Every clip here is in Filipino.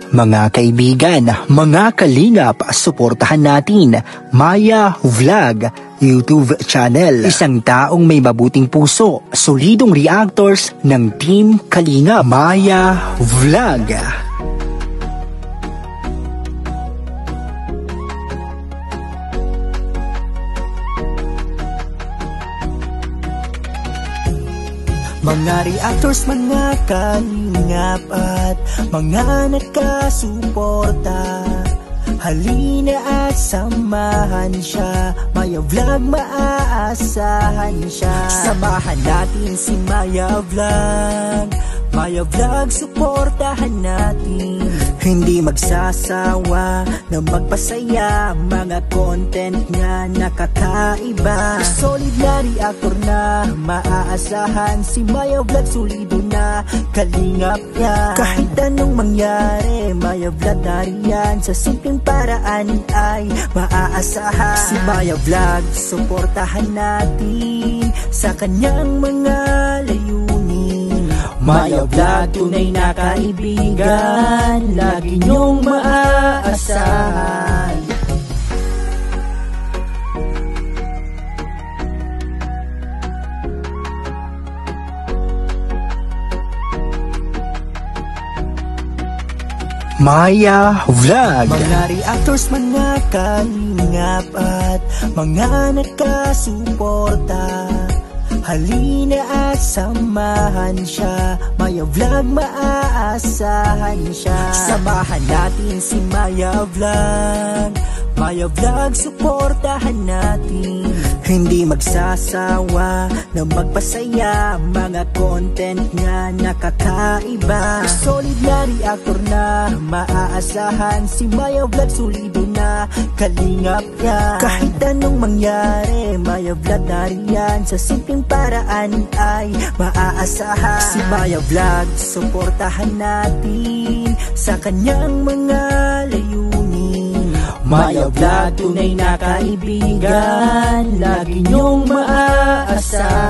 Mga kaibigan, mga kalingap, suportahan natin Maya Vlog YouTube channel. Isang taong may mabuting puso, solidong reactors ng Team Kalingap. Maya Vlog. Mga reactors, mga kalingap at mga nakasuporta, halina at samahan siya. Maya Vlog, maaasahan siya. Samahan natin si Maya Vlog. Maya Vlog, suportahan natin. Hindi magsasawa na magpasaya, mga content nga nakakaiba. Solid na reactor na maaasahan, si Maya Vlog solido na kalingap niya. Kahit anong mangyari, Maya Vlog nariyan, sa simpleng paraan ay maaasahan. Si Maya Vlog, suportahan natin sa kanyang mga layunin. Maya Vlog, tunay na kaibigan, lagi niyong maaasahan. Maya Vlog. Mga reactors, mga kalingap at mga nakasuporta, halina at samahan siya. Maya Vlog, maaasahan siya. Samahan natin si Maya Vlog. Maya Vlog, suportahan natin. Hindi magsasawa na magpasaya, mga content nga nakakaiba. Solid na reactor na maaasahan, si Maya Vlog solido na kalingap niya. Kahit anong mangyari, Maya Vlog nariyan, sa simpleng paraan ay maaasahan. Si Maya Vlog, suportahan natin sa kanyang mga layunin. Maya Vlog, tunay na kaibigan, lagi niyong maaasahan.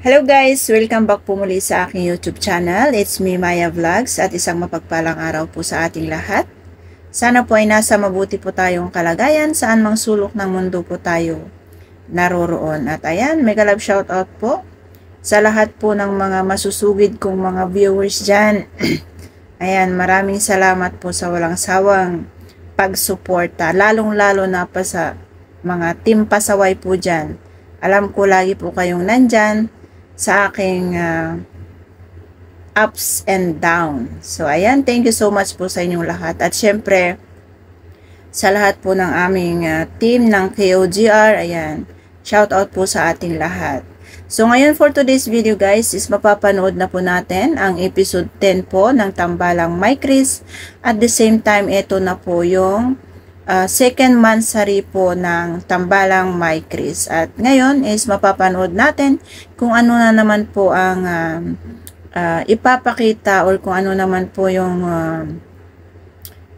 Hello guys! Welcome back po muli sa aking YouTube channel. It's me, Maya Vlogs, at isang mapagpalang araw po sa ating lahat. Sana po ay nasa mabuti po tayong kalagayan, saan mang sulok ng mundo po tayo naroroon. At ayan, mega love shoutout po sa lahat po ng mga masusugid kong mga viewers dyan. Ayan, maraming salamat po sa walang sawang pagsuporta, lalong-lalo na pa sa mga team pasaway po dyan. Alam ko lagi po kayong nandyan sa aking ups and down. So, ayan, thank you so much po sa inyong lahat. At syempre, sa lahat po ng aming team ng KOGR, ayan, shout out po sa ating lahat. So, ngayon for today's video guys, is mapapanood na po natin ang episode 10 po ng Tambalang My Chris. At the same time, ito na po yung second mansari po ng Tambalang My Chris. At ngayon is mapapanood natin kung ano na naman po ang ipapakita or kung ano naman po yung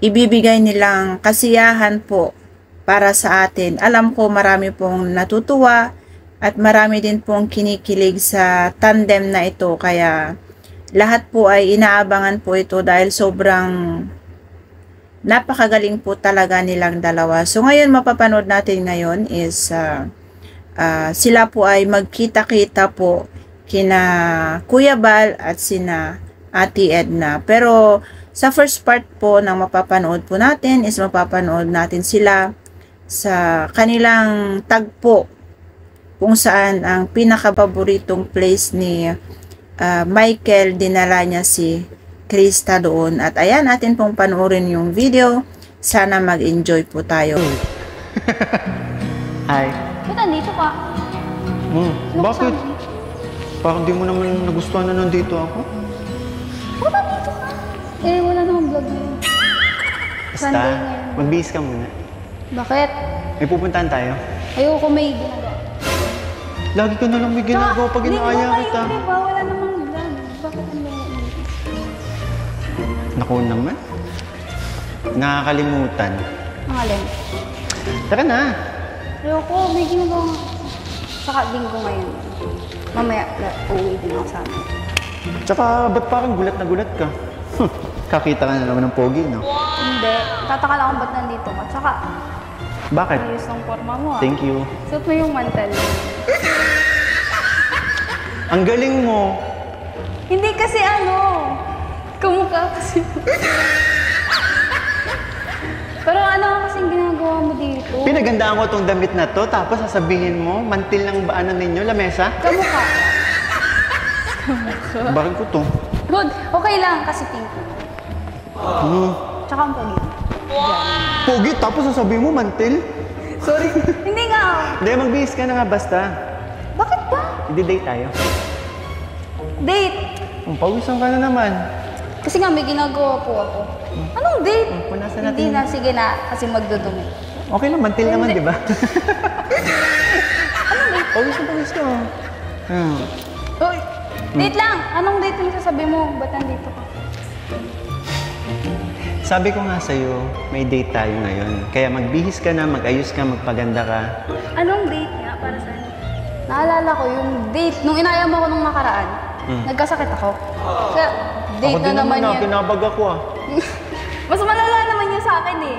ibibigay nilang kasiyahan po para sa atin. Alam ko marami pong natutuwa at marami din pong kinikilig sa tandem na ito, kaya lahat po ay inaabangan po ito dahil sobrang napakagaling po talaga nilang dalawa. So ngayon mapapanood natin ngayon is sila po ay magkita-kita po kina Kuya Bal at sina Ate Edna. Pero sa first part po ng mapapanood po natin is mapapanood natin sila sa kanilang tagpo kung saan ang pinakapaboritong place ni Michael, dinala niya si Krista doon. At ayan, natin pong panoorin yung video. Sana mag-enjoy po tayo. Hi. Ba't nandito ka? Bakit? Parang di mo naman nagustuhan na nandito ako. Ba't nandito ka? Eh, wala namang vlog ngayon. Basta, magbihis ka muna. Bakit? May pupuntahan tayo. Ayoko, may ginagawa. Lagi ka na lang may ginagawa pag inaaya kita. Diba? Wala namang vlog. Bakit ano? Naku naman. Nakakalimutan. Ang alin? Tara na. Ayoko, may ginagawa nga. Saka linggo ngayon. Mamaya, uuwi din ako sa amin. Tsaka, ba't parang gulat na gulat ka? Kakita ka na naman ng pogi, no? Hindi. Tataka lang kung ba't nandito ka. Tsaka, Bakit? ayos ang forma mo ah. Thank you. Suot mo yung mantel. Ang galing mo. Hindi kasi kamukha kasi. Pero ano kasing ginagawa mo dito? Pinagandaan ko tong damit na to, tapos sasabihin mo, mantil ng baanan ninyo, lamesa? Kamukha. Bakit ko to? Good. Okay lang kasi pink. Tsaka ang pogi. Pogi, tapos sasabihin mo, mantil? Sorry. Hindi nga. Hindi, magbihis ka na nga basta. Bakit ba? Hindi-date tayo. Date. Pawisan ka na naman. Kasi nga may ginagawa po ako. Anong date? Punasan Hindi natin. na. Sige na. Kasi magdudumi. Okay lang, mantil naman, di ba? Anong date? Pawis ka. Uy, date lang. Anong date yung sasabi mo? Ba't nandito ka? Sabi ko nga sa'yo, may date tayo ngayon. Kaya magbihis ka na, mag-ayos ka, magpaganda ka. Anong date nga para saan? Naalala ko yung date. Nung inaya mo ako nung nakaraan, nagkasakit ako. Kaya date Ako din na naman yan. kinabag ako Mas malala naman yan sa akin eh.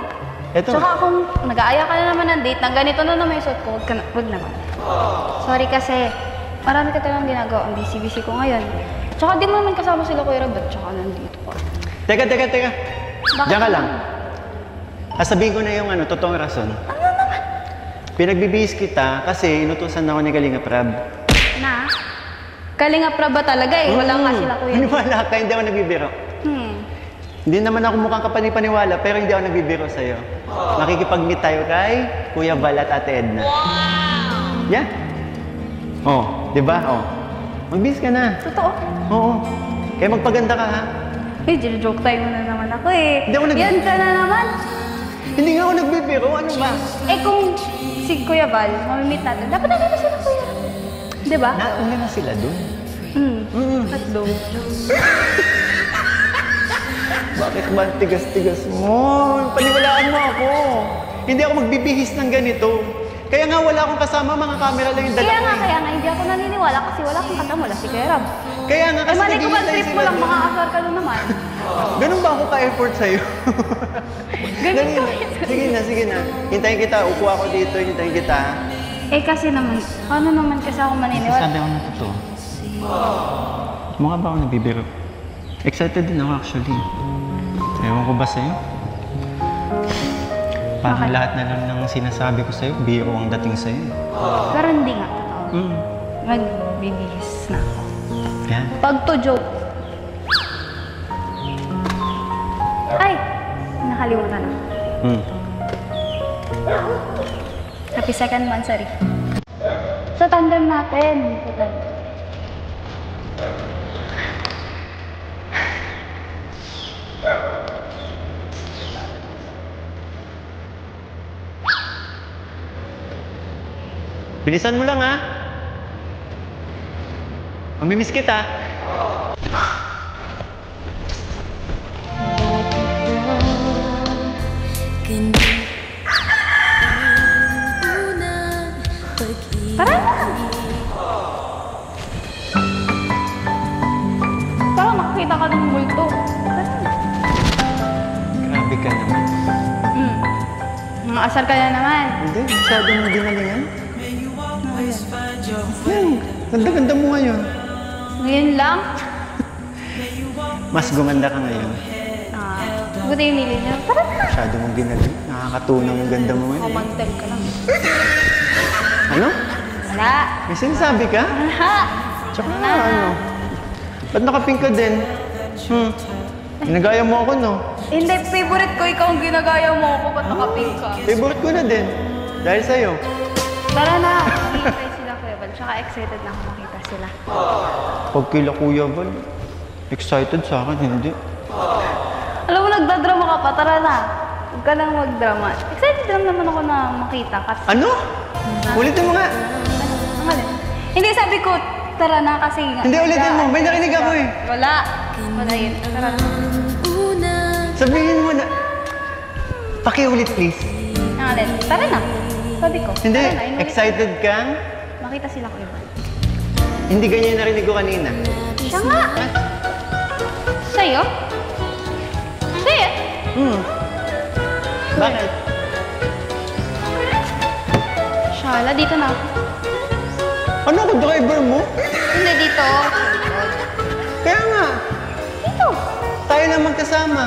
Eto. Tsaka kung nag-aaya ka na naman ng date, ng ganito na naman yung suot ko, wag naman. Sorry kasi, marami ka talagang ginagawa. Ang busy-busy ko ngayon. Tsaka di mo naman kasama sila Kuya Rob, tsaka nandito ka. Teka. Bakit Diyan ka lang. naman? Sabihin ko na yung totoong rason. Ano naman? Pinagbibihis kita kasi inutusan ako ni Kalinga Prab. Na? Kalinga Prab ba talaga eh? Wala nga sila Kuya. Paniwala ka, hindi ako nagbibiro. Hindi naman ako mukhang kapani-paniwala, pero hindi ako nagbibiro sa'yo. Makikipag-meet tayo kay Kuya Val at Ate Edna. Wow! Yeah? Oh, di ba? Oh. Magbihis ka na. Totoo? Oo. Kaya magpaganda ka, ha? Eh, joke time mo na naman ako eh. Hindi ako Yan ka na naman. Hindi nga ako nagbibiro. Ano ba? Eh kung si Kuya Val, mamimit natin, dapat nandito sila Kuya. Di ba? Nauna na sila dun. Tatlo. Bakit ba ang tigas-tigas mo? Paniwalaan mo ako. Hindi ako magbibihis ng ganito. Kaya nga wala akong kasama, mga camera lang yung dala ko. Kaya nga, hindi ako naniniwala kasi wala kang kasama, wala si Kuya Rob. Kaya nga kasi Mali ko ba, naghihintay trip mo sila lang, dun. mga asar ka doon naman. Ganun ba ako ka-effort sa'yo? Ganun ka. Sige na. Hintayin kita. Upo ako dito. Hintayin kita. Eh kasi naman, ano naman kasi ako maniniwala? Sabi ako na totoo. Mukha ba ako nabibiro? Excited din ako actually. Ewan ko ba sa'yo? Parang lahat na lang ng sinasabi ko sa'yo, biro ang dating sa'yo. Pero hindi nga, totoo. Magbibihis na ako. Yan. Pag to joke. Ay! Nakalimutan na. Happy second monthsary. Sa tandem natin. Bilisan mo lang, ha? Mamimiss kita. Tara na! Parang nakakita ka ng multo. Tara na. Grabe ka naman. Mga asar ka na naman. Hindi, masyado mo ginalingan. Yan, ganda-ganda mo ngayon. Ngayon lang? Mas gumanda ka ngayon. Buti yung nilin niya. Tara na! Masyado mong ginaling. Nakakatunaw yung ganda mo ngayon. Kumantel ka lang. Ano? Wala! May sinasabi ka? Wala! Tsaka ano? Ba't nakapink ka din? Ginagaya mo ako, no? Hindi, favorite ko. Ikaw ang ginagaya mo ako. Ba't nakapink ka? Favorite ko na din. Dahil sa'yo. Tara na! Hihintay sila Kuya Val. Tsaka excited na ako makita sila. Pag kila Kuya Val, excited sa akin, hindi. Alam mo, nagdadrama ka pa. Tara na. Huwag ka nang magdrama. Excited lang naman ako na makita ka. Ano? Ulitin mo nga. Ang alin? Hindi, sabi ko, tara na kasi... Hindi, ulitin mo. May narinig ako eh. Wala. Wala yun. Tara na. Sabihin mo na. Pakiulit, please. Alin? Tara na. Sabi ko. Hindi, tara na, inulit. excited kang? Makita sila ko iba. Hindi ganyan narinig ko kanina. Siya nga. Sa'yo? Sa'yo? Bakit? Shala, dito na ako. Ano ko, driver mo? Hindi, dito. Kaya nga, Dito. tayo lang magkasama.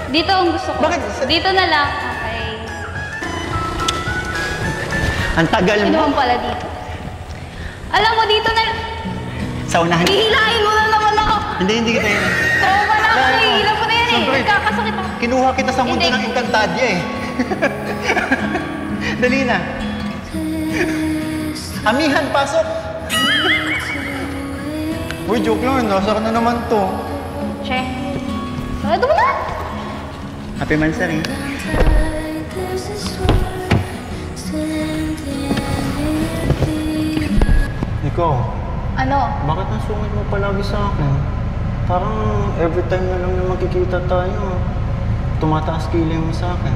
Dito ang gusto ko. Bakit? Dito na lang. Okay. Ang tagal Ano mo. naman pala dito? Alam mo, dito na... Sa unahan. Hihilahin mo na naman ako. Hindi kita yun. Trauma na ako. Dahil ko. Hihilang mo na yan eh. Siyempre. Nagkakasakit ako. Kinuha kita sa mundo Hindi. ng Encantadia eh. Dali na. Amihan, pasok! Uy, joke lang. Nasara na naman to. Che. Sarado mo na. Happy Mansari. Ikaw, Ano? bakit ang sungit mo palagi sa akin? Parang every time na lang na magkikita tayo, tumataas kilay mo sa akin.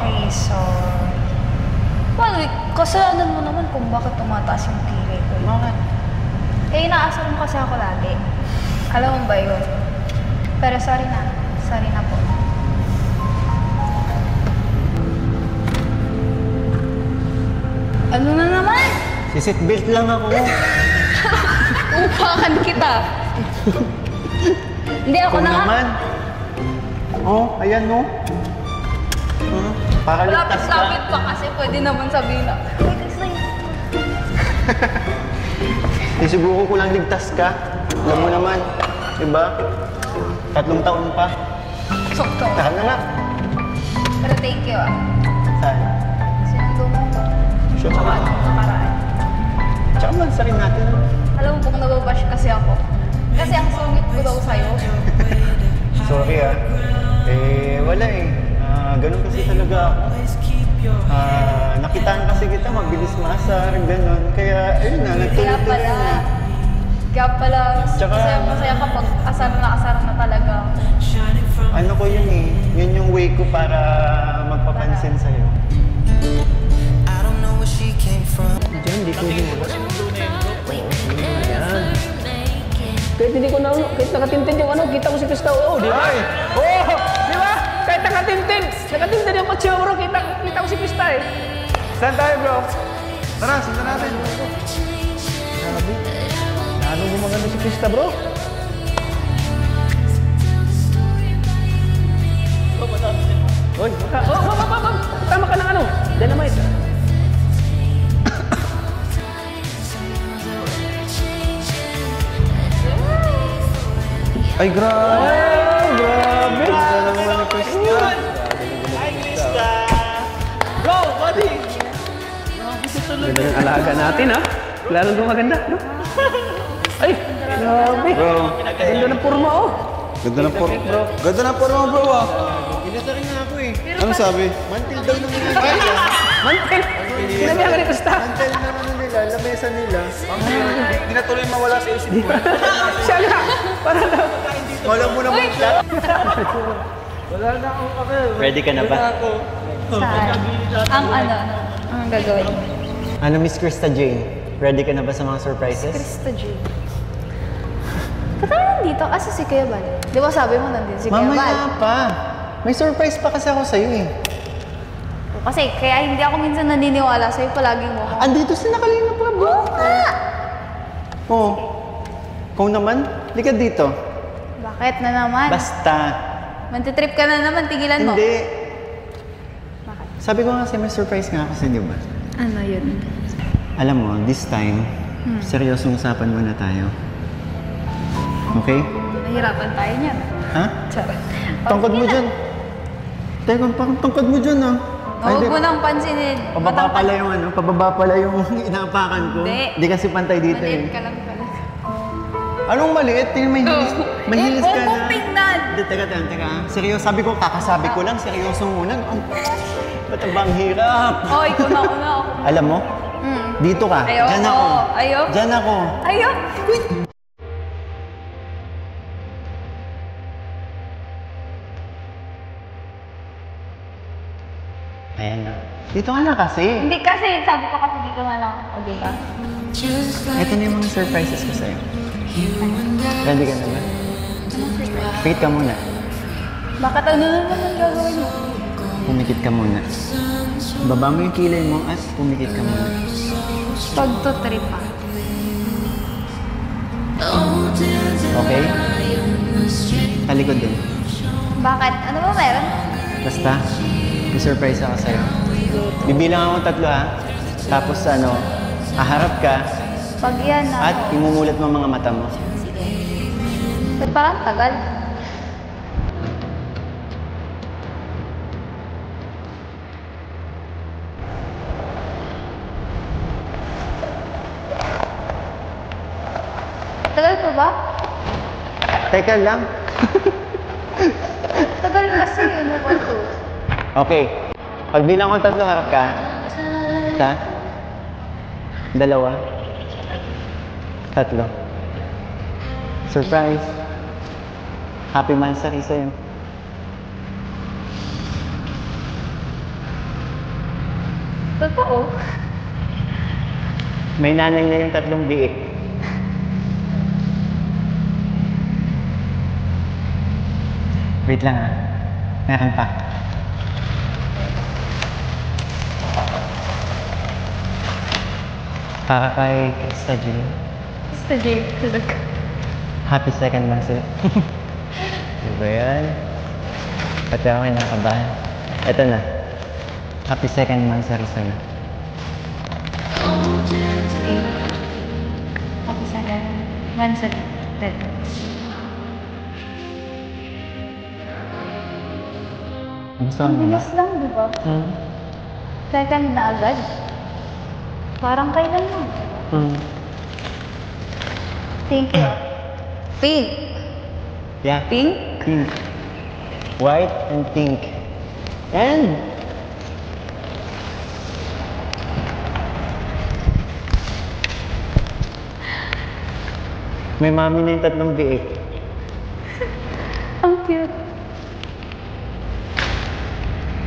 Ay, sorry. Well, kasalanan mo naman kung bakit tumataas yung kilay ko. Bakit? Eh, inaasar mo kasi ako lagi. Alam mo ba yun? Pero sorry na. Sorry na po. Ano na naman? Si-seatbelt lang ako. Upakan kita. Hindi ako Ikaw na nga. naman. Oh, ayan no. Para ligtas ka. Lapit-lapit pa kasi pwede naman sabihin na. Wait, lang. Isiguro ko lang ligtas ka. Alam mo naman, diba? 3 taon pa. Sakto. Saan na nga? Pero thank you ah. Saan? Sinundo mo ko. Sure. Tsaka ano, nakaraan. Tsaka mansarin natin. Alam mo kung nababash kasi ako. Kasi ang sungit ko daw sa'yo. Sorry ah. Eh, wala eh. Ganun kasi talaga ako. Nakitaan kasi kita, mabilis maasar, ganun. Kaya, ayun na, Kaya nagtuloy-tuloy pala. na. Kaya pala, Tsaka- masaya kapag asar na talaga. Ano ko yun eh. Yun yung way ko para magpapansin sa'yo. Diyan, hindi ko hinuwa. Kahit hindi ko na, kahit nakatintin yung ano, kita ko si Krista. Oo, di ba? Oo, di ba? Kahit nakatintin yung kotse mo, bro, kita ko si Krista eh. Saan tayo, bro? Tara, sundan natin. Grabe. Lalo gumaganda si Krista, bro. Hoy, tama ka ng ano, dynamite. Ay, grabe! Grabe! Ganda naman ni Krista. Go, buddy! Ganda ng alaga natin, ha? Lalong gumaganda, no? Ay, grabe! Bro, Ganda ng purma, oh! ganda na porma. Ganda na porma, bro, ah. Inasarin na ako eh. Ano sabi? Mantil daw ng mga nila. Mantel! Sinabi ka ni Krista! Mantil na ano nila, lamesa nila. Hindi na tuloy mawala sa isip ko. Siya nga! Para lang! Wala mo naman siya. Ready ka na ba? Saan? Ang ano? Ang gagawin? Ano, Miss Krista Jane? Ready ka na ba sa mga surprises? Krista J. Ba't tayo nandito? Asa si Kuya Bal? Di ba sabi mo nandito si Kuya Bal? Mamaya pa. May surprise pa kasi ako sa'yo eh. Kasi kaya hindi ako minsan naniniwala sa'yo, palaging mo. Andito si Nakalina pa, bro. Oo. Ikaw naman, lika dito. Bakit na naman? Basta. Mantitrip ka na naman, tigilan mo. Hindi. Bakit? Sabi ko kasi may surprise nga kasi, di ba? Ano yun? Alam mo, this time, seryosong usapan muna tayo. Okay? Nahirapan tayo niyan. Ha? Charot. Tungkod mo dyan. Teka, tungkod mo dyan ah. Huwag mo nang pansinin. Pababa pala yung ano, pababa pala yung inaapakan ko. Hindi. Di kasi pantay dito Maliit eh. ka lang pala. Anong maliit? Tingnan, mahilis ka Huwag na. mong tingnan! Hindi, teka. Seryoso, sabi ko, kakasabi ko lang, seryoso muna. Ba't ang bang hirap? Oh, ikaw na ako. Alam mo, dito ka. Ayoko. Diyan ako. Ayoko. Diyan ako. Ayok! Ayan na. Dito ka na kasi. Hindi kasi, sabi ko kasi dito na lang ako, di ba? Ito na yung mga surprises ko sa'yo. Ready ka na ba? Pikit ka muna. Bakit ano naman ang gagawin mo? Pumikit ka muna. Baba mo yung kilay mo at pumikit ka muna. Pagtutrip pa. Okay? Talikod din. Bakit? Ano ba meron? Basta, may surprise ako sa'yo. Bibilang ako 3 ha. Tapos haharap ka Pag yan na. at imumulat mo ang mga mata mo. Ba't parang tagal? Tagal pa ba? Teka lang. Tagal kasi, ano ba ito? Okay. Pag bilang ko 3, harap ka. 1, 2, 3. Surprise. Happy Mansari sa'yo. Totoo? May nanay na yung 3 biik. Wait lang ha. Meron pa. Para kay Krista Jill. Basta Jay, tulog. Happy 2nd Mansari. Diba yan? Pati ako may nakabahan. Ito na. Happy 2nd Mansari sa'yo. Sige. Happy second. Mansari. Red. Gusto Ang mo ba? bilis lang, di ba? Second na agad. Parang kailan lang. Thank you. Pink. Yeah. Pink? Pink. White and pink. And may mami na yung 3 biik. Ang cute.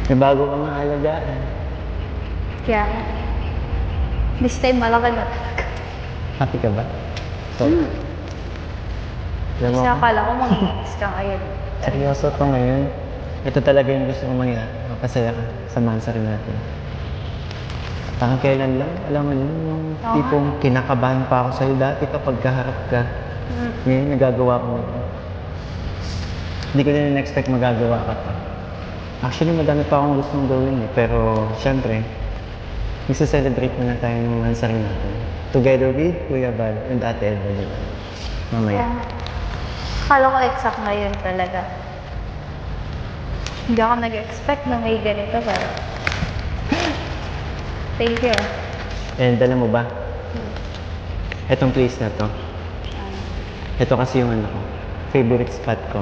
May bago kang alagaan. Kaya, this time malaki na. Happy ka ba? So, alam mo Kasi ako, akala ko mag-iis ka ngayon. seryoso to ngayon. Ito talaga yung gusto kong mangyari. Mapasaya ka sa Mansari natin. Parang kailan lang, alam mo yun, yung Oo. tipong kinakabahan pa ako sa'yo dati kapag kaharap ka. Ngayon, nagagawa ko na. Hindi ko din na-expect magagawa ka pa. Actually, madami pa akong gustong gawin eh. Pero, syempre, isa-celebrate muna tayo ng Mansari natin. Together with Kuya Val and Ate Elba, di ba? Mamaya. Akala ko exact ngayon talaga. Hindi ako nag-expect na may ganito pero. Thank you. And alam mo ba? Etong place na to. Ito kasi yung favorite spot ko.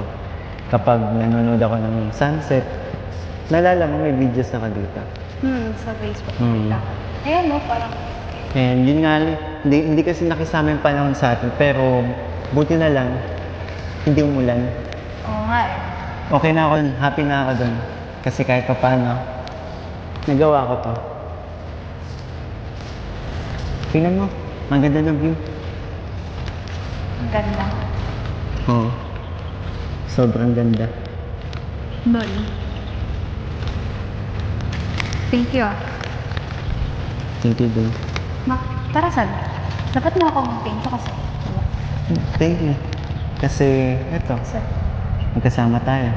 Kapag nanonood ako ng sunset, naalala mo may videos na ka dito. Sa Facebook. Hmm. Ayan no, parang. And yun nga, hindi kasi nakisama yung panahon sa atin, pero buti na lang, hindi umulan. Oo nga eh. Okay na ako, happy na ako dun. Kasi kahit pa paano, nagawa ko to. Tingnan mo, maganda ng view. Ang ganda. Oo. Sobrang ganda. Lol. Thank you ah. Thank you, Dun. Tara saan? Dapat na ako mag-thank you kasi. Diba? Thank you. Kasi, eto, Saan? magkasama tayo.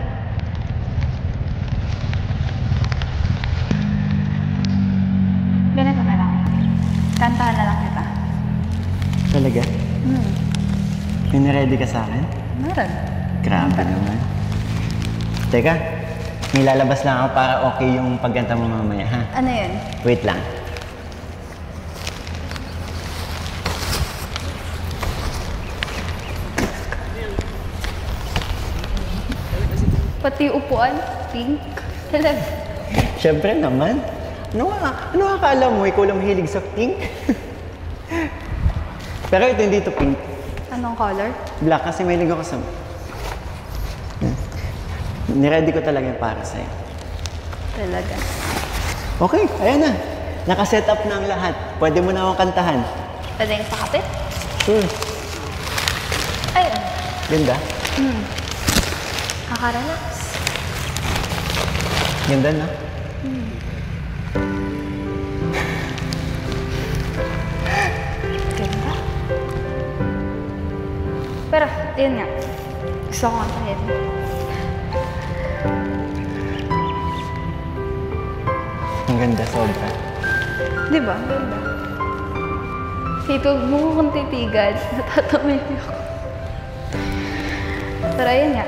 Ganito na lang. Kantahan na lang kita. Talaga? May niready ka sa akin? Meron. Grabe naman. Teka, may lalabas lang ako para okay yung pagganta mo mamaya, ha? Ano yun? Wait lang. Pati upuan, pink. Talaga. Siyempre naman. Ano akala mo? Ikaw lang mahilig sa pink? Pero ito hindi ito pink. Anong color? Black kasi mahilig ako sa... Niready ko talaga yung para sa'yo. Talaga. Okay, ayan na. Nakaset up na ang lahat. Pwede mo na akong kantahan. Pwede yung pakapit? Sure. Ayun. Ganda? Kakarelax. Ganda na? Ganda. Pero, yun nga. Gusto ko kantahin. Ang ganda, sobra. Di ba? Ang ganda. Dito, mo kong titigan. Natatamay ako. Pero ayun nga.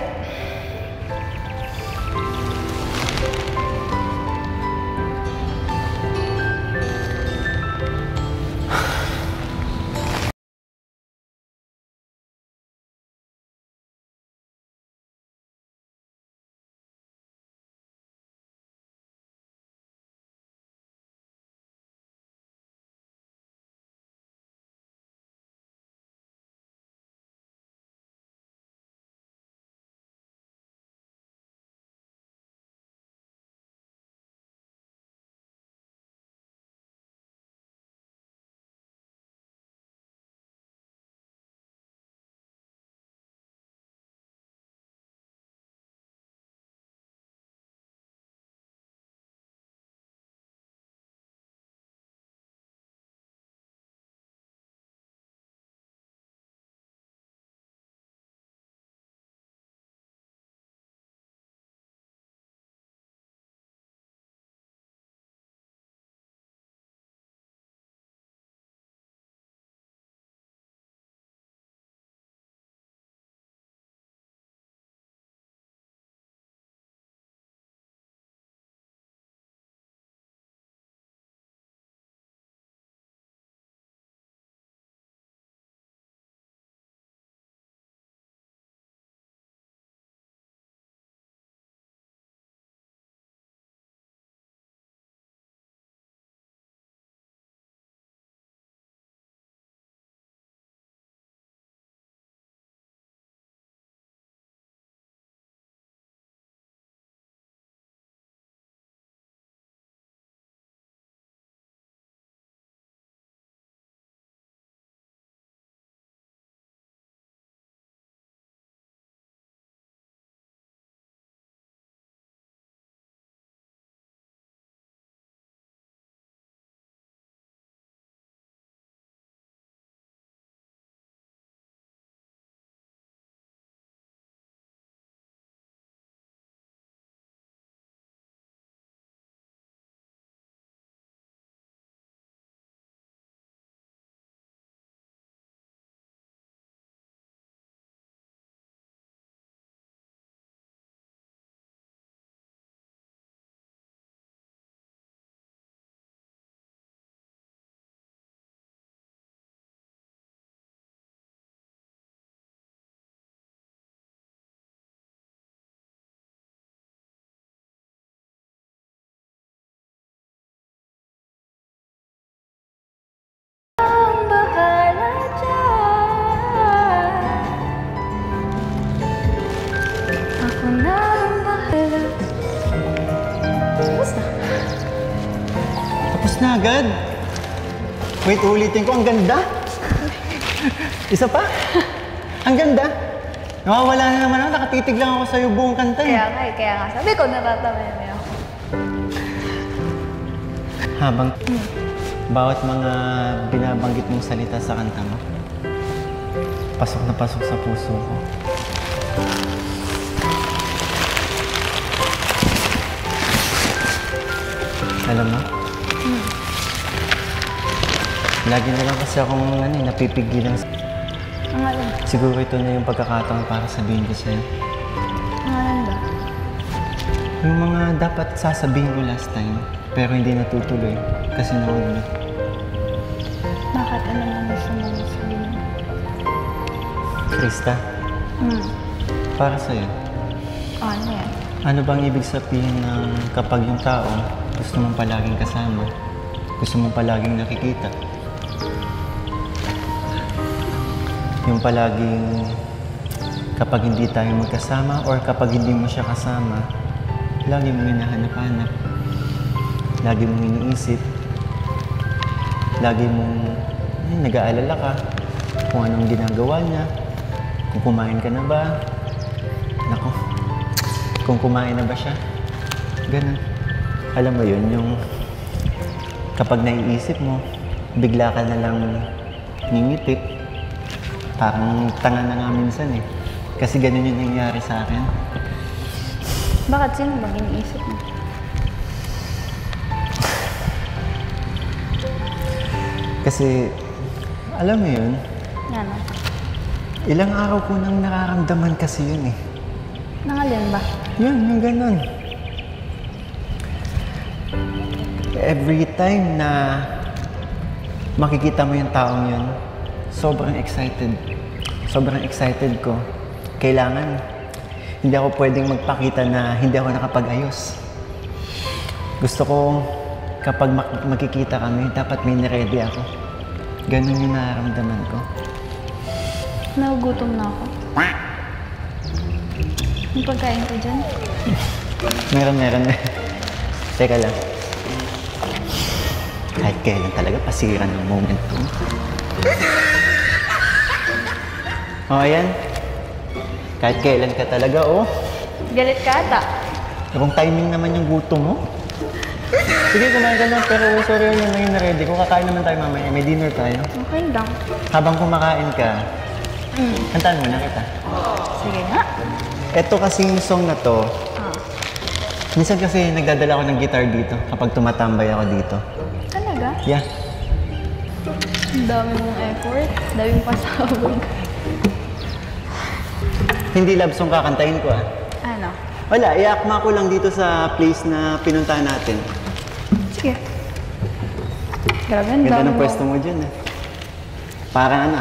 Na agad. Wait, ulitin ko. Ang ganda. Isa pa. Ang ganda. Nawawala na naman ako. Nakatitig lang ako sa'yo buong kanta. Kaya nga. Sabi ko, natatamay na ako. Habang bawat mga binabanggit mong salita sa kanta mo, pasok na pasok sa puso ko. Alam mo? Lagi na lang kasi akong napipigilan. Ang alam. Siguro ito na yung pagkakataon para sabihin ko sa'yo. Ang alam ba? Yung mga dapat sasabihin ko last time, pero hindi natutuloy kasi nauna. Bakit? Ano mo gusto mo sabihin? Krista, para sa'yo. Ano yan? Ano bang ibig sabihin na kapag yung tao gusto mong palaging kasama, gusto mong palaging nakikita? Yung palaging kapag hindi tayo magkasama or kapag hindi mo siya kasama, lagi mo hinahanap-hanap. Lagi mong iniisip. Lagi mong nag-aalala ka kung anong ginagawa niya. Kung kumain ka na ba. Nako, kung kumain na ba siya. Ganun. Alam mo yun, yung kapag naiisip mo, bigla ka na lang ngingiti. Parang tanga na nga minsan eh. Kasi ganun yung nangyayari sa akin. Bakit? Sino bang iniisip mo? Kasi, alam mo yun, Ano? ilang araw ko nang nararamdaman kasi yun eh. Nangalin ba? Yun, yung ganun. Every time na makikita mo yung taong yun, sobrang excited. Sobrang excited ko. Kailangan, hindi ako pwedeng magpakita na hindi ako nakapag-ayos. Gusto ko, kapag makikita kami, dapat may niready ako. Ganun yung nararamdaman ko. Nagugutom na ako. Yung pagkain ko dyan? Meron. Teka lang. Kahit kailan talaga pasira ng moment ko. Oh, ayan. Kahit kailan ka talaga, oh. Galit ka ata. Ibang timing naman yung gutom mo. Sige, kumain ka lang. Pero sorry yun na yun na ready ko. Kakain naman tayo mamaya. May dinner tayo. Okay lang. Habang kumakain ka, kantaan mo na kita. Sige nga. Ito kasing song na to, minsan kasi nagdadala ako ng guitar dito kapag tumatambay ako dito. Talaga? Yeah. Ang dami mong effort. Daming pasabog. Hindi love song kakantahin ko ah. Ano? Wala, iakma ko lang dito sa place na pinuntahan natin. Sige. Grabe, ang Ganda dami ng pwesto mo dyan eh. Parang ano,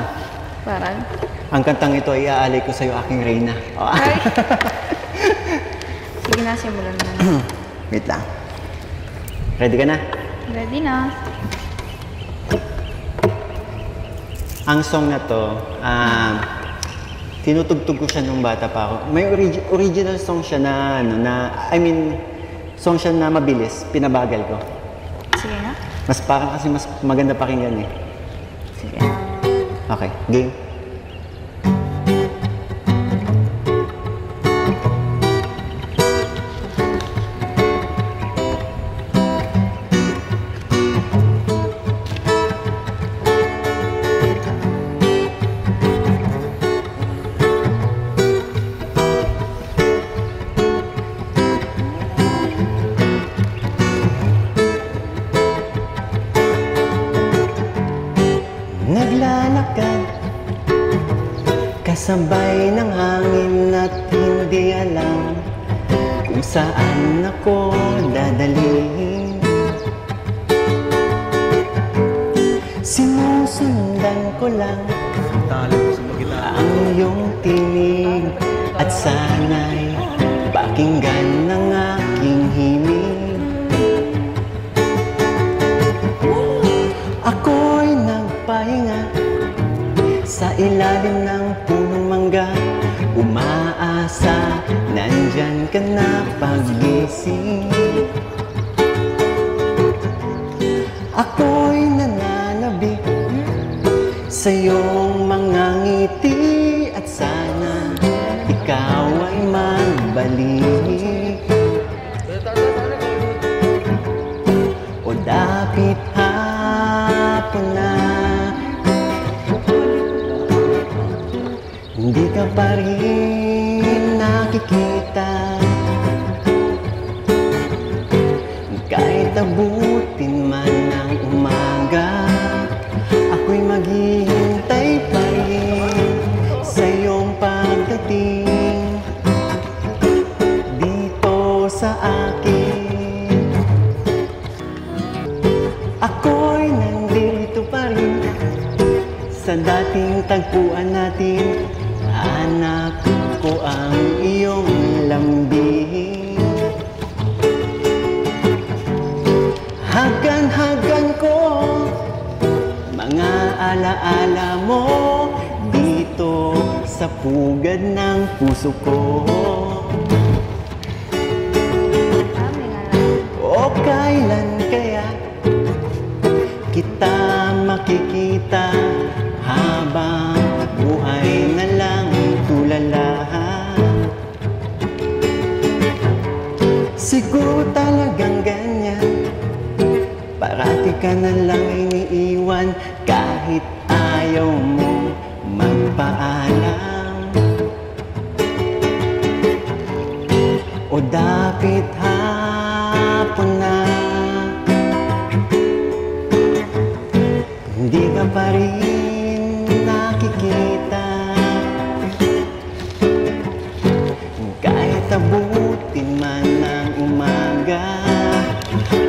Parang? ang kantang ito ay iaalay ko sa'yo aking Reyna. Oh. Ay! Sige na, simulan mo na. Wait lang. Ready ka na? Ready na. Ang song na to, tinutugtog ko siya nung bata pa ako. May original song siya na, song siya na mabilis, pinabagal ko. Sige nga. Mas parang kasi mas maganda pakinggan eh. Sige. Okay, game. Naglalakad kasabay ng hangin at hindi alam kung saan ako dadalhin. Sinusundan ko lang ang iyong tinig at sana'y pakinggan ng aking himig. Ako'y nagpahinga sa ilalim ng punong mangga, umaasa nandyan ka na paggising. Ako'y nananabik sa iyong mga ngiti at sana ikaw ay magbalik. O dapit hapon na, hindi ka pa rin nakikita. Kahit abutin man ng umaga, ako'y maghihintay pa rin sa iyong pagdating dito sa akin. Ako'y nandito pa rin sa dating tagpuan natin. Hanap ko ang iyong lambing. Hagan-hagan ko mga alaala mo dito sa pugad ng puso ko. Dami nga lang. O kailan Siguro talagang ganyan, parati ka na lang iniiwan kahit ayaw mo magpaalam. O dapit hapon na, hindi ka pa rin nakikita. Kahit abutin man ng umaga,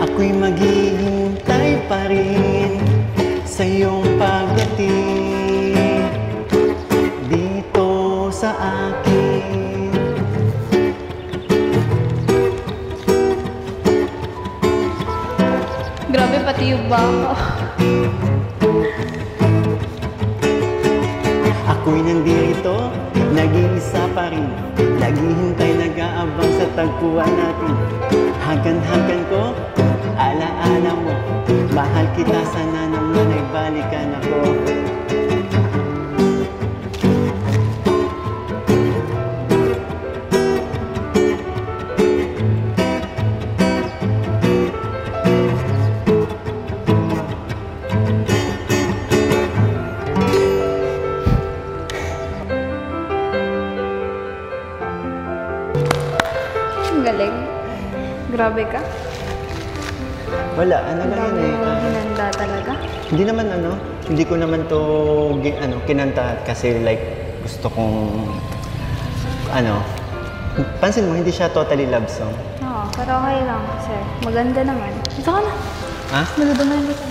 ako'y maghihintay pa rin sa iyong pagdating dito sa akin. Grabe, pati yung baka. Ako'y nandito, nag-iisa pa rin, naghihintay, nag-aabang sa tagpuan natin. Hagan-hagan ko, alaala mo, mahal kita, sana naman ay balikan ako. Ang galing. Grabe ka. Wala, ano lang Grabe yun mo eh. hinanda talaga. Hindi naman hindi ko naman to kinanta kasi like gusto kong pansin mo, hindi siya totally love song. Oo, pero okay lang kasi maganda naman. Ito ka na. Ha? Maganda na yun dito.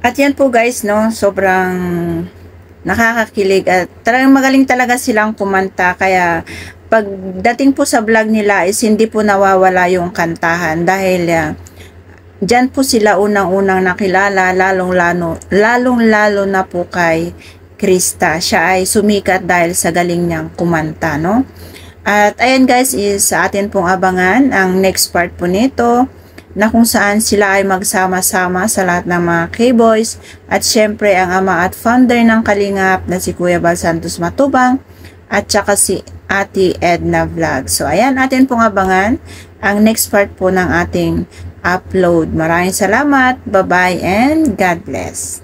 At yan po guys, no, sobrang nakakakilig at talagang magaling talaga silang kumanta, kaya pagdating po sa vlog nila is hindi po nawawala yung kantahan dahil dyan po sila unang-unang nakilala, lalong-lalo na po kay Krista. Siya ay sumikat dahil sa galing niyang kumanta, no? At ayan guys, is sa atin pong abangan ang next part po nito, na kung saan sila ay magsama-sama sa lahat ng mga K-Boys at syempre ang ama at founder ng Kalingap na si Kuya Bal Santos Matubang at saka si Ate Edna Vlog. So ayan, atin pong abangan ang next part po ng ating upload. Maraming salamat, bye-bye and God bless.